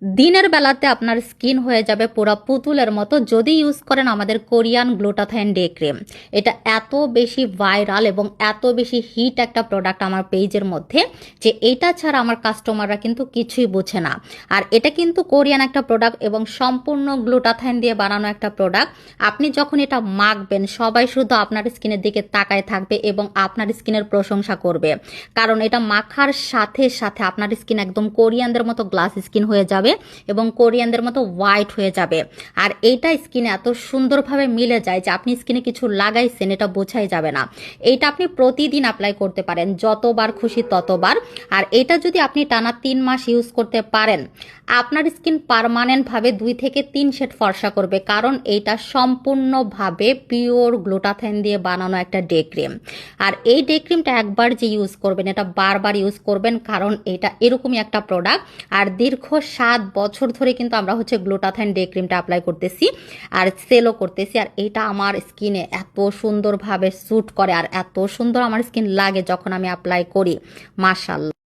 দিনের বেলাতে আপনার স্কিন হয়ে যাবে পুরো পুতুলের মতো যদি ইউজ করেন আমাদের কোরিয়ান গ্লুটাথাইন ডে ক্রিম। এটা এত বেশি ভাইরাল এবং এত বেশি হিট একটা প্রোডাক্ট আমার পেজের মধ্যে যে এটা ছাড়া আমার কাস্টমাররা কিন্তু কিছুই বোঝে না। আর এটা কিন্তু কোরিয়ান একটা প্রোডাক্ট এবং সম্পূর্ণ গ্লুটাথাইন দিয়ে বানানো একটা প্রোডাক্ট। আপনি যখন এটা মাখবেন সবাই শুধু আপনার স্কিনের দিকে তাকায় থাকবে এবং আপনার স্কিনের প্রশংসা করবে, কারণ এটা মাখার সাথে সাথে আপনার স্কিন একদম কোরিয়ানদের মতো গ্লাস স্কিন হয়ে যাবে এবং কোরিয়ানদের মতো হোয়াইট হয়ে যাবে। আর এইটা স্কিনে এত সুন্দরভাবে মিলে যায় যে আপনি স্কিনে কিছু লাগাইছেন এটা বোঝাই যাবে না। এইটা আপনি প্রতিদিন অ্যাপ্লাই করতে পারেন, যতবার খুশি ততবার। আর এটা যদি আপনি টানা 3 মাস ইউজ করতে পারেন আপনার স্কিন পার্মানেন্টভাবে 2 থেকে 3 শেড ফর্সা করবে, কারণ এইটা সম্পূর্ণভাবে পিওর গ্লুটাথাইন দিয়ে বানানো একটা ডে ক্রিম। আর এই ডে ক্রিমটা একবার যে ইউজ করবেন এটা বারবার ইউজ করবেন, কারণ এটা এরকমই একটা প্রোডাক্ট। আর দীর্ঘ 7 বছর ধরে কিন্তু আমরা গ্লুটাথাইন ডে ক্রিমটা অ্যাপ্লাই করতেছি আর সেলও করতেছি। আর এটা আমার স্কিনে এত সুন্দরভাবে স্যুট করে আর এত সুন্দর আমার স্কিন লাগে যখন আমি অ্যাপ্লাই করি, মাশাআল্লাহ।